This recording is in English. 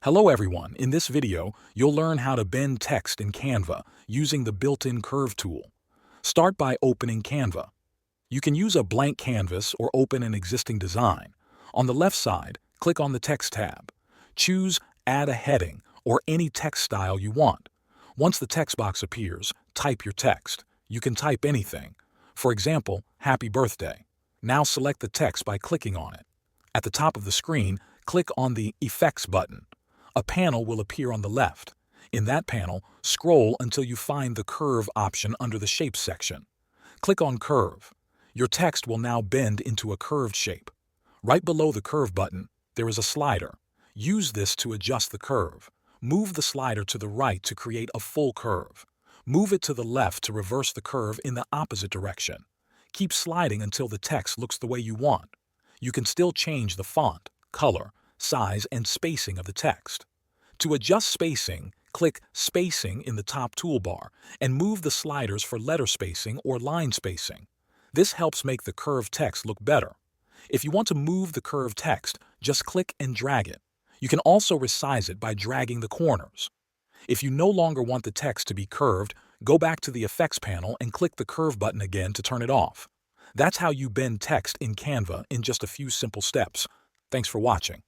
Hello everyone, in this video, you'll learn how to bend text in Canva using the built-in curve tool. Start by opening Canva. You can use a blank canvas or open an existing design. On the left side, click on the Text tab. Choose Add a Heading or any text style you want. Once the text box appears, type your text. You can type anything. For example, Happy Birthday. Now select the text by clicking on it. At the top of the screen, click on the Effects button. A panel will appear on the left. In that panel, scroll until you find the Curve option under the Shapes section. Click on Curve. Your text will now bend into a curved shape. Right below the Curve button, there is a slider. Use this to adjust the curve. Move the slider to the right to create a full curve. Move it to the left to reverse the curve in the opposite direction. Keep sliding until the text looks the way you want. You can still change the font, color, size, and spacing of the text. To adjust spacing, click Spacing in the top toolbar and move the sliders for letter spacing or line spacing. This helps make the curved text look better. If you want to move the curved text, just click and drag it. You can also resize it by dragging the corners. If you no longer want the text to be curved, go back to the Effects panel and click the Curve button again to turn it off. That's how you bend text in Canva in just a few simple steps. Thanks for watching.